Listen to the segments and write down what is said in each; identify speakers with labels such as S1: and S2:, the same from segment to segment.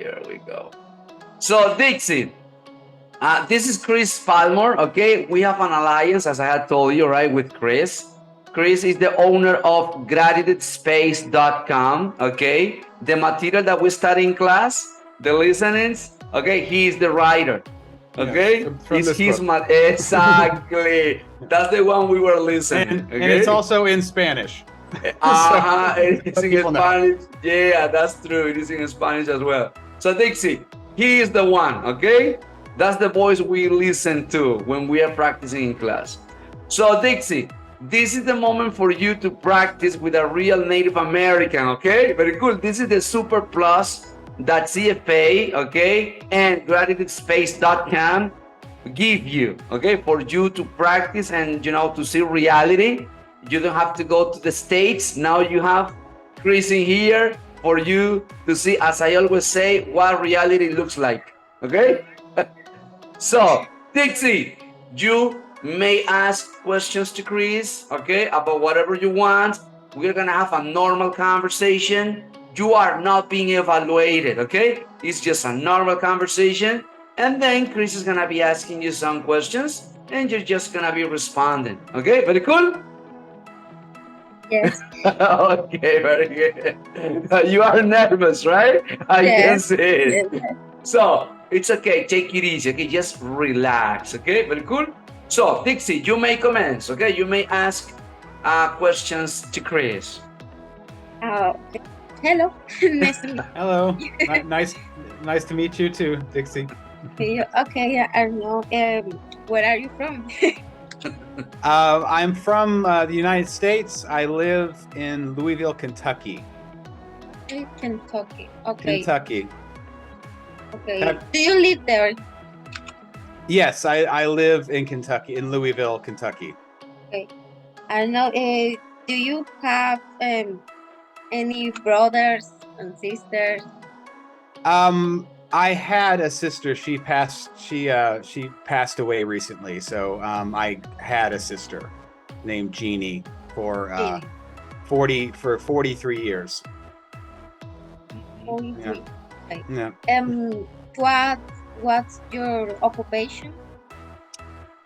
S1: Here we go. So Dixie, this is Chris Palmer. Okay, we have an alliance, as I had told you, right, with Chris. Chris is the owner of gratitudespace.com. Okay, the material that we study in class, the listenings. Okay, he is the writer. Okay,
S2: yes, from
S1: it's
S2: this
S1: his
S2: book.
S1: exactly. That's the one we were listening.
S2: And it's also in Spanish.
S1: Uh-huh, it is in
S2: People know.
S1: Spanish. Yeah, that's true. It is in Spanish as well. So Dixie, he is the one, okay? That's the voice we listen to when we are practicing in class. So Dixie, this is the moment for you to practice with a real Native American, okay? Very cool. This is the super plus that CFA, okay, and gratitudespace.com give you, okay, for you to practice and, to see reality. You don't have to go to the States. Now you have Chris in here for you to see, as I always say, what reality looks like, okay? So, Dixie, you may ask questions to Chris, okay, about whatever you want. We're gonna have a normal conversation. You are not being evaluated, okay? It's just a normal conversation. And then Chris is gonna be asking you some questions and you're just gonna be responding, okay? Very cool?
S3: Yes.
S1: Okay, very good. You are nervous, right? I can see it. So, it's okay, take it easy, okay? Just relax, okay? Very cool. So, Dixie, you may commence, okay? You may ask questions to Chris.
S3: Hello. Nice to meet
S2: Hello. nice to meet you too, Dixie.
S3: you. Okay, I know. Where are you from?
S2: I'm from the United States. I live in Louisville, Kentucky.
S3: Kentucky. Okay.
S2: Kentucky.
S3: Okay. Do you live there?
S2: Yes, I live in Kentucky, in Louisville, Kentucky.
S3: Okay. I know. Do you have any brothers and sisters?
S2: I had a sister. She passed away recently. So I had a sister named Jeannie for 43 years.
S3: 43.
S2: Yeah.
S3: What's your occupation?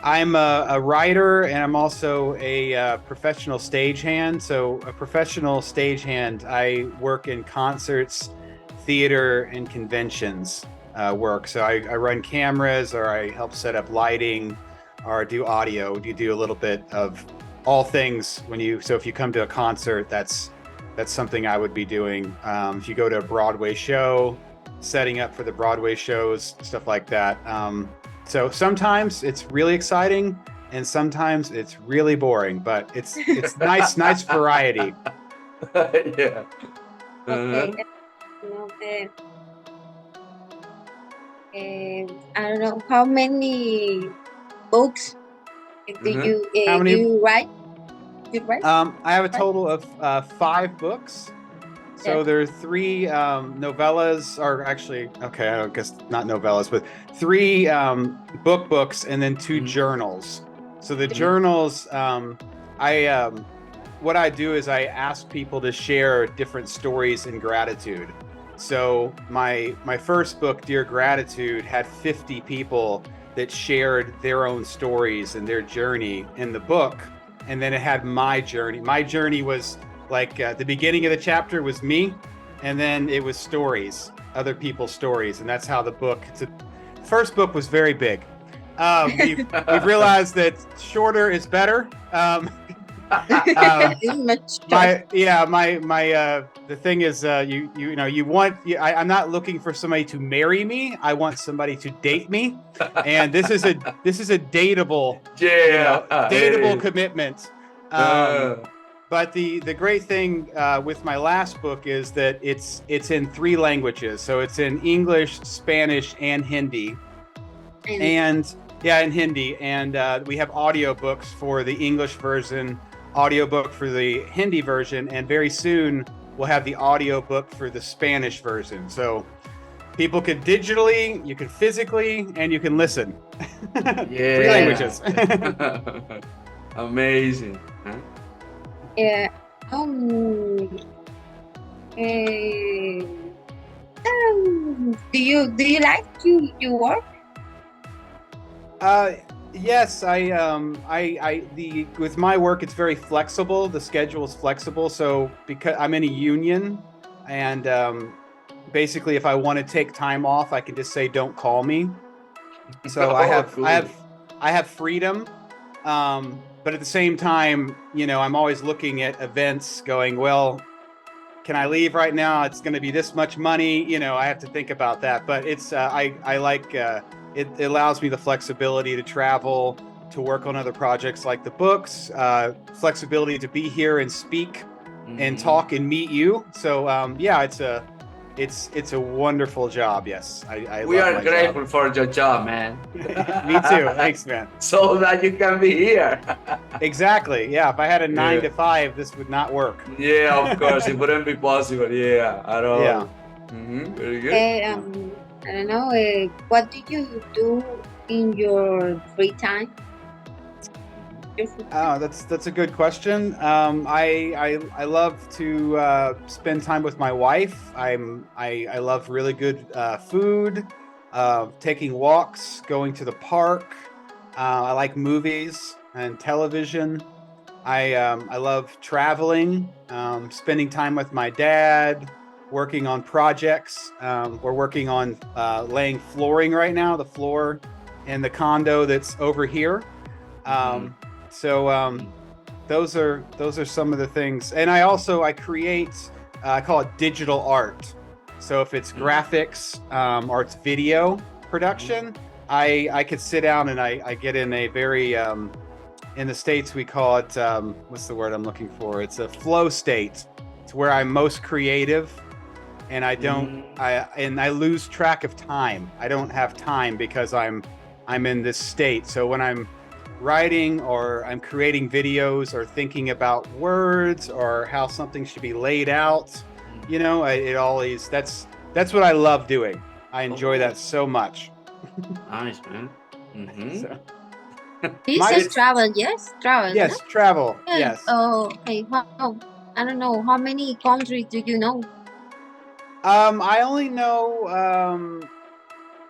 S2: I'm a writer and I'm also a professional stagehand. So a professional stagehand, I work in concerts, theater, and conventions work. So I run cameras, or I help set up lighting, or do audio. You do a little bit of all things so if you come to a concert, that's something I would be doing. If you go to a Broadway show, setting up for the Broadway shows, stuff like that. So sometimes it's really exciting and sometimes it's really boring, but it's nice variety.
S1: Yeah.
S3: Okay. I don't know how many books do you write?
S2: I have a total of 5 books. So there are 3 novellas, or actually, okay, I guess not novellas, but 3 books and then 2 journals. So the journals, what I do is I ask people to share different stories in gratitude. So my first book, Dear Gratitude, had 50 people that shared their own stories and their journey in the book. And then it had my journey. My journey was like the beginning of the chapter was me, and then it was stories, other people's stories. And that's how the first book was very big. We've realized that shorter is better. The thing is, I'm not looking for somebody to marry me. I want somebody to date me, and this is a dateable, dateable commitment. But the great thing with my last book is that it's in 3 languages. So it's in English, Spanish, and Hindi. And in Hindi. And we have audiobooks for the English version, audiobook for the Hindi version, and very soon we'll have the audiobook for the Spanish version. So people can digitally, you can physically, and you can listen. 3 languages.
S1: Amazing. Huh?
S3: Do you like you work?
S2: Yes, with my work, it's very flexible. The schedule is flexible. So because I'm in a union, and basically, if I want to take time off, I can just say, "Don't call me." So
S1: Cool.
S2: I have freedom. But at the same time, I'm always looking at events, going, well, can I leave right now? It's going to be this much money. I have to think about that. But it's I like. It allows me the flexibility to travel, to work on other projects like the books, flexibility to be here and speak and talk and meet you. So yeah, it's a wonderful job. Yes,
S1: We
S2: love
S1: are
S2: my
S1: grateful
S2: job.
S1: for your job, man.
S2: Me too. Thanks, man.
S1: So that you can be here.
S2: Exactly. Yeah. If I had a 9 to 5, this would not work.
S1: Yeah, of course, it wouldn't be possible. Yeah, at all.
S2: Yeah.
S1: Very good.
S3: I don't know. What do you do in your free time?
S2: Oh, that's a good question. I love to spend time with my wife. I love really good food, taking walks, going to the park. I like movies and television. I love traveling, spending time with my dad, working on projects. We're working on laying flooring right now, the floor in the condo that's over here. So those are some of the things. And I create, I call it digital art. So if it's graphics or it's video production, I could sit down and I get in a very in the States we call it what's the word I'm looking for? It's a flow state. It's where I'm most creative, and I lose track of time. I don't have time because I'm in this state. So when I'm writing or I'm creating videos or thinking about words or how something should be laid out, it always that's what I love doing. I enjoy that so much.
S1: Nice, man.
S2: So,
S3: This is travel, yes? Travel,
S2: yes,
S3: no?
S2: travel. Yes.
S3: Oh, okay. I don't know. How many countries do you know?
S2: I only know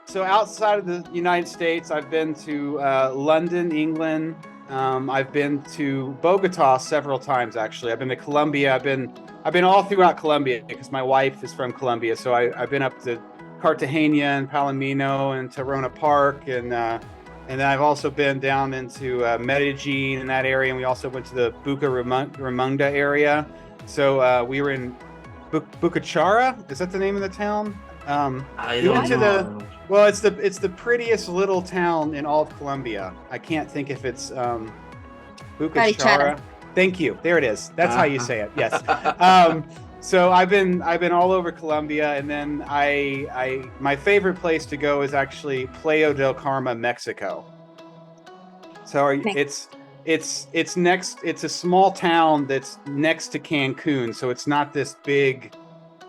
S2: so outside of the United States, I've been to London, England. I've been to Bogotá several times, actually. I've been to Colombia. I've been all throughout Colombia because my wife is from Colombia. So I've been up to Cartagena and Palomino and Tarona Park, and then I've also been down into Medellín in that area, and we also went to the Bucaramanga area. So we were in Bucachara. Is that the name of the town?
S1: I don't know.
S2: Well, it's the prettiest little town in all of Colombia. I can't think if it's Bucachara. Thank you. There it is. That's how you say it. Yes. So I've been all over Colombia, and then my favorite place to go is actually Playa del Carmen, Mexico. So it's next. It's a small town that's next to Cancun, so it's not this big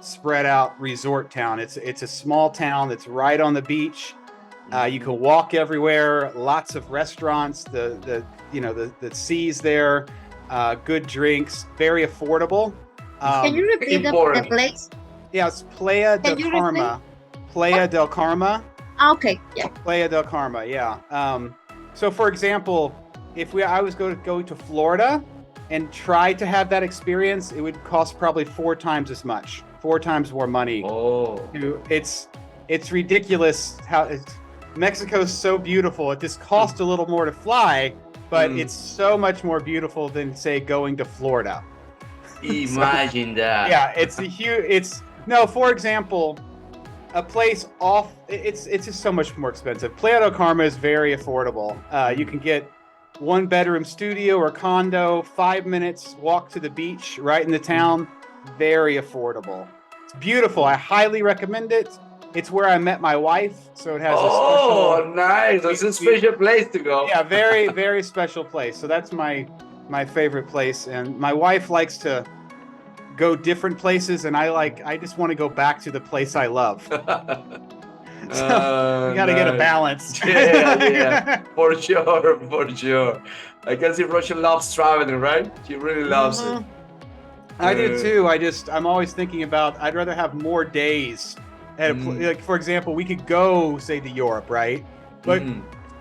S2: spread out resort town. It's a small town that's right on the beach. You can walk everywhere. Lots of restaurants. The seas there. Good drinks. Very affordable.
S3: Can you repeat the place?
S2: Yeah, it's Playa del Carmen. Playa del Carmen.
S3: Okay. Yeah.
S2: Playa del Carmen. Yeah. So for example, if I was going to go to Florida and try to have that experience, it would cost probably 4 times as much. 4 times more money.
S1: Oh,
S2: it's ridiculous how Mexico's so beautiful. It just costs a little more to fly, but it's so much more beautiful than, say, going to Florida.
S1: Imagine that.
S2: Yeah, it's a huge. For example, a place off. It's just so much more expensive. Playa del Carmen is very affordable. You can get 1-bedroom studio or condo, 5 minutes walk to the beach, right in the town. Very affordable. It's beautiful. I highly recommend it. It's where I met my wife, so it has a special.
S1: Nice. It's a special place to go.
S2: Yeah, very, very special place. So that's my favorite place, and my wife likes to go different places, and I just want to go back to the place I love. So you got to get a balance.
S1: Yeah, for sure. I can see Russia loves traveling, right? She really loves it.
S2: I do too. I'm always thinking about, I'd rather have more days Like, for example, we could go, say, to Europe, right? But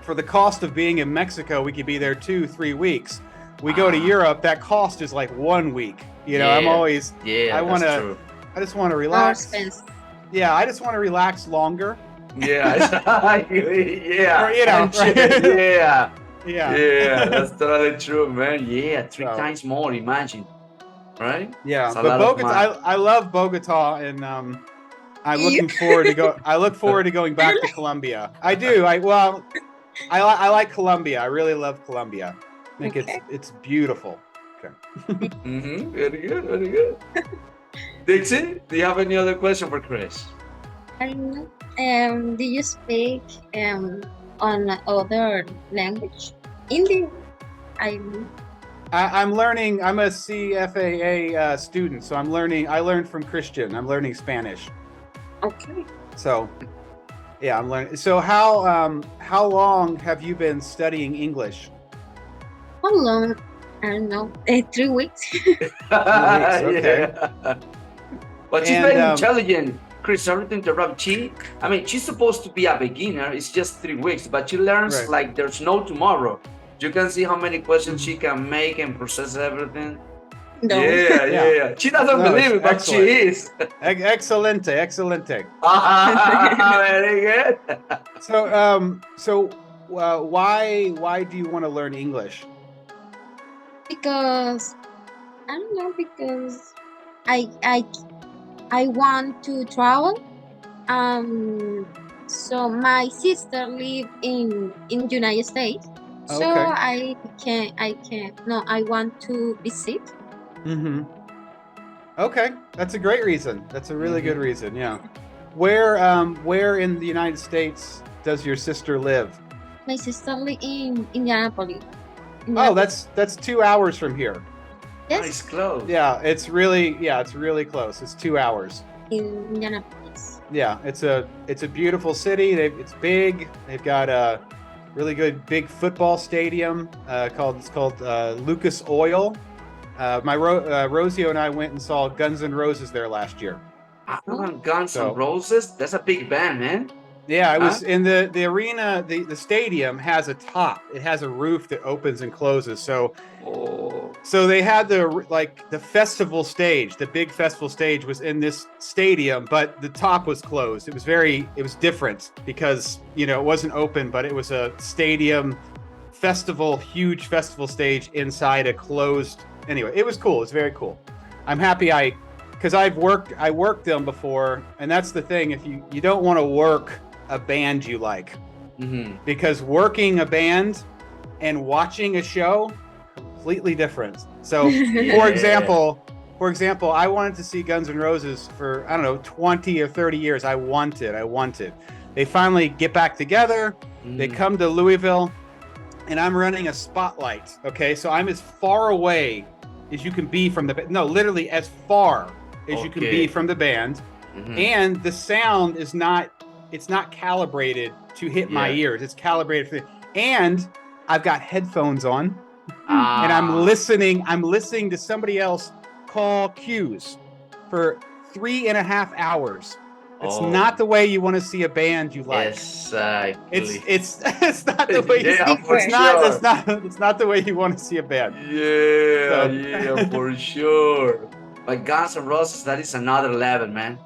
S2: for the cost of being in Mexico, we could be there 2-3 weeks. We go to Europe, that cost is like 1 week. You know, I'm always, I just want to relax. Yeah, I just want to relax longer.
S1: Yeah, yeah.
S2: Or, you know,
S1: right?
S2: Yeah,
S1: that's totally true, man. Yeah, 3 times more, imagine. Right?
S2: Yeah, but Bogota, I love Bogota, and I'm looking forward to go. I look forward to going back to Colombia. I do. I like Colombia. I really love Colombia. I think it's beautiful. Okay.
S1: Very good, very good. Dixie, do you have any other question for Chris?
S3: I don't know. Do you speak on other language? Hindi.
S2: I'm learning. I'm a CFAA student, so I'm learning. I learned from Christian. I'm learning Spanish.
S3: Okay.
S2: So, yeah, I'm learning. So how long have you been studying English?
S3: How long? I don't know. 3 weeks.
S2: 3 weeks. Okay.
S1: Yeah. But she's very intelligent. Chris, sorry to interrupt. She's supposed to be a beginner. It's just 3 weeks, but she learns like there's no tomorrow. You can see how many questions she can make and process everything.
S3: No.
S1: Yeah. She doesn't believe it, but she is.
S2: Excelente.
S1: Very good.
S2: So why do you want to learn English?
S3: Because I don't know. Because I want to travel. So my sister live in United States. So I want to visit.
S2: Okay, that's a great reason. That's a really good reason. Yeah. Where in the United States does your sister live?
S3: My sister live in Indianapolis.
S2: Oh, that's 2 hours from here.
S3: Yes.
S1: It's close.
S2: Yeah, it's really close. It's 2 hours.
S3: In Indianapolis.
S2: Yeah, it's a beautiful city. It's big. They've got a really good big football stadium called Lucas Oil. Rosio and I went and saw Guns N' Roses there last year.
S1: Guns N' Roses? That's a big band, man.
S2: Yeah, it was in the arena. The stadium has a top. It has a roof that opens and closes. So they had the festival stage. The big festival stage was in this stadium, but the top was closed. It was different because it wasn't open, but it was a stadium festival, huge festival stage inside a closed. Anyway, it was cool. It's very cool. I'm happy because I worked them before, and that's the thing. If you don't want to work a band you like, because working a band and watching a show, completely different. So for example, I wanted to see Guns N' Roses for, I don't know, 20 or 30 years. I wanted. They finally get back together. They come to Louisville, and I'm running a spotlight. Okay, so I'm as far away as you can be from literally as far as you can be from the band. And the sound is not calibrated to hit my ears. It's calibrated and I've got headphones on, and I'm listening to somebody else call cues for 3.5 hours. It's not the way you want to see a band you like.
S1: Exactly.
S2: It's not the way it's not the way you want to see a band.
S1: Yeah, for sure. But Guns N' Roses, that is another level, man.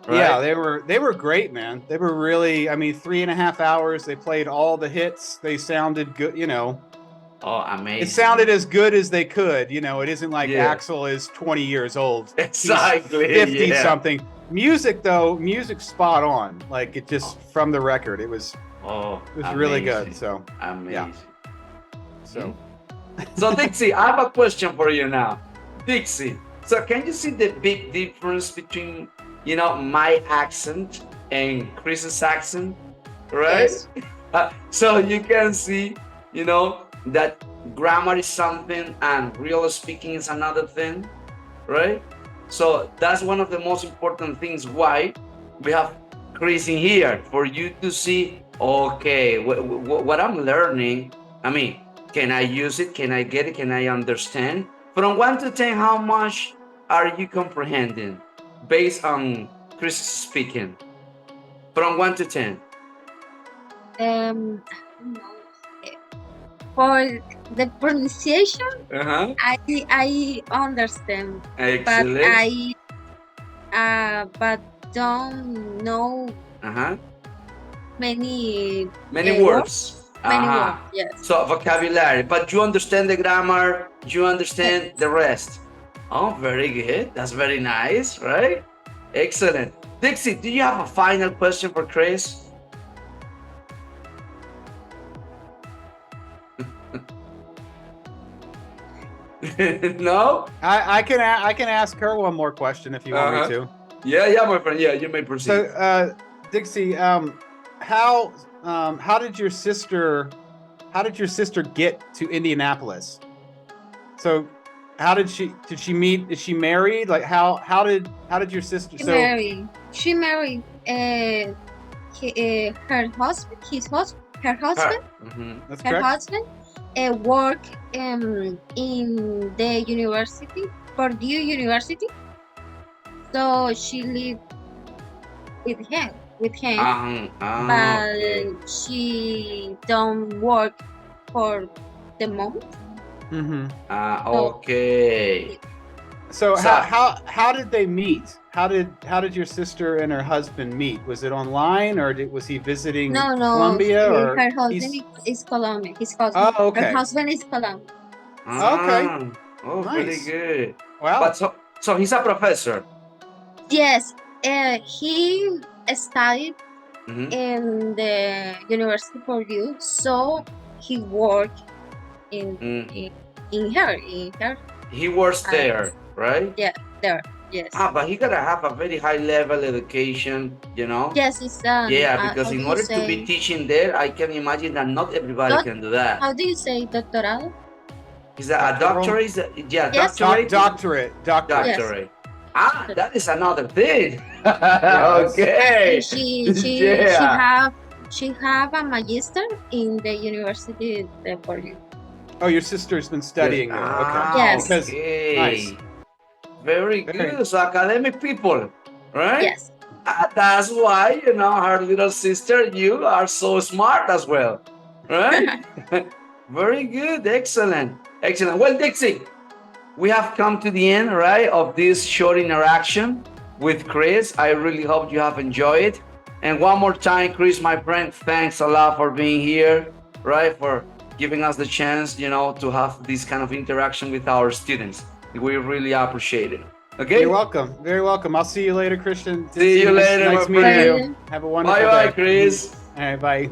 S1: Right?
S2: Yeah, they were great, man. They were really, 3.5 hours. They played all the hits. They sounded good,
S1: Oh, amazing.
S2: It sounded as good as they could. It isn't like Axl is 20 years old.
S1: Exactly.
S2: He's 50 something. Music spot on. Like it just from the record, it was really good. So
S1: amazing.
S2: Yeah.
S1: So Dixie, I have a question for you now. Dixie, so can you see the big difference between my accent and Chris's accent, right?
S3: Yes.
S1: So you can see, that grammar is something and real speaking is another thing, right? So that's one of the most important things why we have Chris in here, for you to see, okay, what I'm learning, can I use it? Can I get it? Can I understand? From 1 to 10, how much are you comprehending based on Chris speaking? From 1 to 10.
S3: I don't know. For the pronunciation, I understand,
S1: Excellent.
S3: but don't know many
S1: words.
S3: Many words, yes.
S1: So vocabulary, but you understand the grammar, you understand the rest. Oh, very good. That's very nice, right? Excellent. Dixie, do you have a final question for Chris? No?
S2: I can ask her one more question if you want me to.
S1: Yeah, my friend. Yeah, you may proceed.
S2: So, Dixie, how did your sister get to Indianapolis? So, how did she meet? Is she married? Like, how did your sister?
S3: She married her husband. Her husband.
S2: That's
S3: her
S2: correct.
S3: husband work in the university, Purdue University. So she lived with him, but she don't work for the moment.
S1: Okay.
S2: So how did they meet? How did your sister and her husband meet? Was it online, or was he visiting Colombia? Or
S3: her husband is Colombian. His husband.
S2: Oh, okay.
S3: Her husband is Colombian.
S2: Okay.
S1: Oh,
S2: Nice.
S1: Very good.
S2: Wow.
S1: But so he's a professor.
S3: Yes, he studied in the University of Purdue, so he worked in her.
S1: He works there, right?
S3: Yeah, there. Yes.
S1: But he gotta have a very high level education, you know?
S3: Yes, it's
S1: because in order to be teaching there, I can imagine that not everybody can do that.
S3: How do you say doctorado?
S1: Is that a doctorate?
S3: Yes.
S1: Doctorate.
S3: Yes.
S1: That is another thing. Okay.
S3: She have a magister in the University of Purdue.
S2: Oh, your sister's been studying there. Okay.
S3: Yes.
S1: Okay.
S2: Nice.
S1: Very good. So academic people, right?
S3: Yes.
S1: That's why, her little sister, you are so smart as well, right? Very good. Excellent. Well, Dixie, we have come to the end, right, of this short interaction with Chris. I really hope you have enjoyed it. And one more time, Chris, my friend, thanks a lot for being here, right, for giving us the chance, to have this kind of interaction with our students. We really appreciate it. Okay?
S2: You're welcome. Very welcome. I'll see you later, Christian.
S1: See you later,
S2: Nice
S1: my friend.
S2: meeting you. Have a wonderful day.
S1: Bye-bye, Chris.
S2: All right, bye.